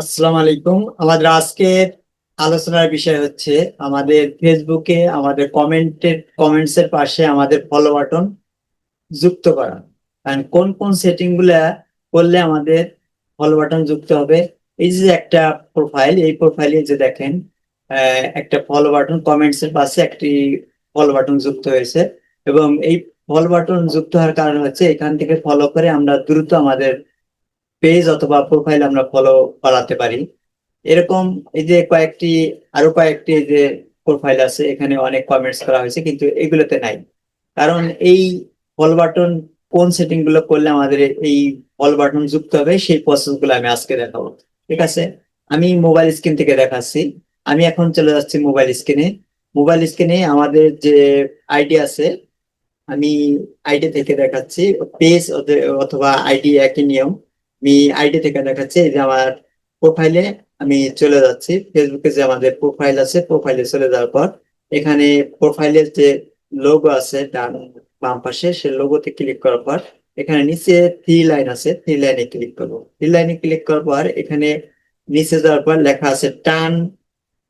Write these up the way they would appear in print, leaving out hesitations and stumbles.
আসসালামু আলাইকুম। আমাদের আজকের আলোচনার বিষয় হচ্ছে আমাদের ফেসবুকে আমাদের কমেন্টস এর পাশে আমাদের ফলো বাটন যুক্ত করা। কারণ কোন কোন সেটিং গুলা করলে আমাদের ফলো বাটন যুক্ত হবে। এই যে একটা প্রোফাইল, এই প্রোফাইলে যে দেখেন একটা ফলো বাটন, কমেন্টস এর পাশে একটি ফলো বাটন যুক্ত হয়েছে। এবং এই ফলো বাটন যুক্ত হওয়ার কারণ হচ্ছে এখান থেকে ফলো করে আমরা দ্রুত আমাদের পেজ অথবা প্রোফাইল আমরা ফলো বাড়াতে পারি। এরকম এই যে আরো কয়েকটি এই যে প্রোফাইল আছে, এখানে অনেক কমেন্টস করা হয়েছে কিন্তু এগুলোতে নাই। কারণ এই ফলো বাটন কোন সেটিং গুলো করলে আমাদের এই ফলো বাটন যুক্ত হবে সেই প্রসেস গুলো আমি আজকে দেখাবো। ঠিক আছে, আমি মোবাইল স্ক্রিন থেকে দেখাচ্ছি। আমি এখন চলে যাচ্ছি মোবাইল স্ক্রিনে। মোবাইল স্ক্রিনে আমাদের যে আইডি আছে, আমি আইডি থেকে দেখাচ্ছি। পেজ অথবা আইডি একই নিয়ম। আমি আইডি থেকে দেখাচ্ছি। এই যে আমার প্রোফাইলে আমি চলে যাচ্ছি। ফেসবুকে যে আমাদের প্রোফাইল আছে, প্রোফাইলে চলে যাওয়ার পর এখানে প্রোফাইলের যে লোগো আছে ডান বাম পাশে, সে লোগোতে ক্লিক করার পর এখানে নিচে থ্রি লাইন আছে, থ্রি লাইনে ক্লিক করবো। থ্রি লাইনে ক্লিক করার পর এখানে নিচে যাওয়ার পর লেখা আছে টার্ন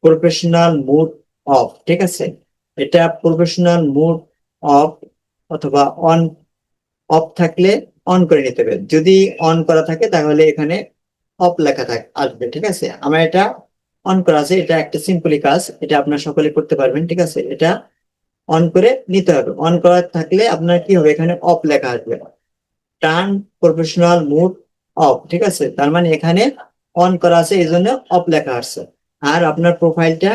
প্রফেশনাল মুড অফ। ঠিক আছে, এটা প্রফেশনাল মুড অফ অথবা অন অফ থাকলে অন করে নিতে হবে। যদি অন করা থাকে তাহলে এখানে অফ লেখা আসবে। ঠিক আছে, আমার এটা অন করা আছে। এটা একটা সিম্পলি কাজ, এটা আপনার সকলে করতে পারবেন। ঠিক আছে, এটা অন করে নিতে হবে। অন করা থাকলে আপনার কি হবে, এখানে অফ লেখা আসবে, টার্ন প্রফেশনাল মুড অফ। ঠিক আছে, তার মানে এখানে অন করা আছে এই জন্য অফ লেখা আসছে। আর আপনার প্রোফাইলটা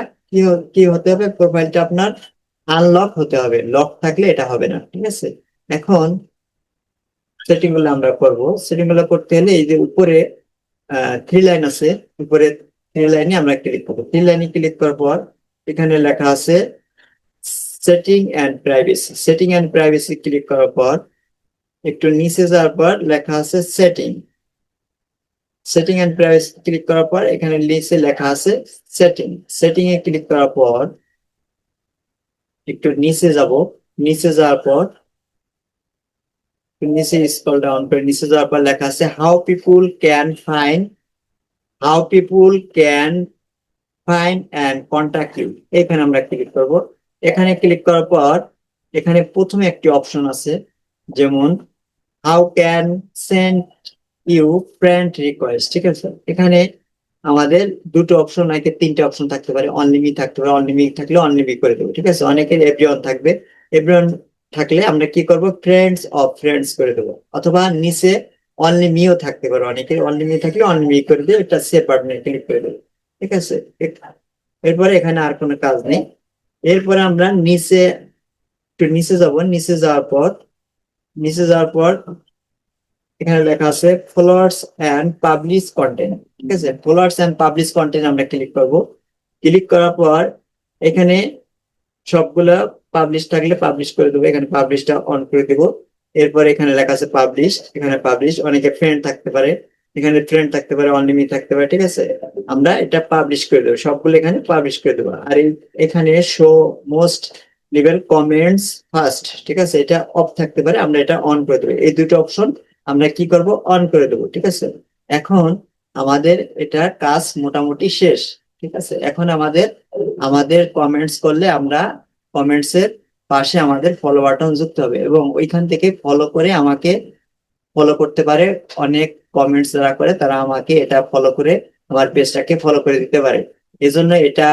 কি হতে হবে, প্রোফাইলটা আপনার আনলক হতে হবে। লক থাকলে এটা হবে না। ঠিক আছে, এখন সেটিং গুলো আমরা করব। সেটিং গুলো করতে হলে এই যে উপরে থ্রি লাইন আছে, উপরে থ্রি লাইনে আমরা ক্লিক করবো। থ্রি লাইনে ক্লিক করার পর এখানে লেখা আছে setting and privacy. Setting and privacy click করার পর একটু নিচে যাওয়ার পর লেখা আছে setting. Setting and privacy click করার পর এখানে নিচে লেখা আছে সেটিং। সেটিং এ ক্লিক করার পর একটু নিচে যাব। নিচে যাওয়ার পর নিচে স্ক্রল ডাউন করে নিচে যাওয়ার পর লেখা আছে how people can find and contact you. এখানে আমরা ক্লিক করব। এখানে ক্লিক করার পর এখানে প্রথমে একটি অপশন আছে, যেমন how can send you friend request. ঠিক আছে, এখানে আমাদের দুটো অপশন, নাকি তিনটে অপশন থাকতে পারে। অনলিমিট থাকতে পারে, অনলিমিট থাকলে অনলিমিট করে দেবো। ঠিক আছে, অনেকের এভরিওয়ান থাকবে। এভরিওয়ান থাকলে আমরা কি করব, ফ্রেন্ডস অফ ফ্রেন্ডস করে দেবো। অথবা নিচে অনলি মিও থাকতে পারে, অনেকের অনলিমিট থাকলে অনলি করে দেবো, এটা সেভ বাটনে ক্লিক করে দেবো। ঠিক আছে, এরপরে এখানে আর কোনো কাজ নেই। এরপরে আমরা একটু নিচে যাব। নিচে যাওয়ার পর এখানে লেখা আছে ফলোয়ার্স এন্ড পাবলিশ কন্টেন্ট। ঠিক আছে, ফলোয়ার্স এন্ড পাবলিশ কন্টেন্ট আমরা ক্লিক করব। ক্লিক করার পর এখানে সবগুলা পাবলিশ থাকলে পাবলিশ করে দেবো, এখানে পাবলিশটা অন করে দেবো। এরপর এখানে লেখা আছে পাবলিশ, এখানে পাবলিশ। অনেকে ফ্রেন্ড থাকতে পারে, এখানে ফ্রেন্ড থাকতে পারে, অনলিমিট থাকতে পারে। ঠিক আছে, আমরা এটা পাবলিশ করে দেবো, সবগুলো এখানে পাবলিশ করে দেবো। আর এখানে শো মোস্ট লিভেল কমেন্টস ফার্স্ট। ঠিক আছে, এটা অফ থাকতে পারে, আমরা এটা অন করে দেবো। এই দুটো অপশন আমরা কি করব, অন করে দেবো। ঠিক আছে, এখন আমাদের এটা কাজ মোটামুটি শেষ। ঠিক আছে, এখন আমাদের আমাদের কমেন্টস করলে আমরা কমেন্টস এর পাশে আমাদের ফলো বাটন যুক্ত হবে এবং ওইখান থেকে ফলো করে আমাকে ফলো করতে পারে। অনেক কমেন্টস যারা করে তারা আমাকে এটা ফলো করে আমার পেজটাকে ফলো করে দিতে পারে। এজন্য এটা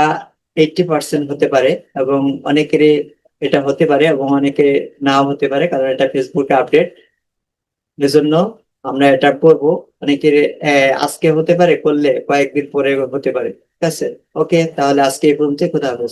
80% হতে পারে এবং অনেকেরই এটা হতে পারে এবং অনেকে নাও হতে পারে, কারণ এটা ফেসবুকে আপডেট। এজন্য আমরা এটা করব। অনেকের আজকে হতে পারে, করলে কয়েকদিন পরে হতে পারে। ঠিক আছে, ওকে, তাহলে আজকে এই পর্যন্ত। খোদা হাফেজ।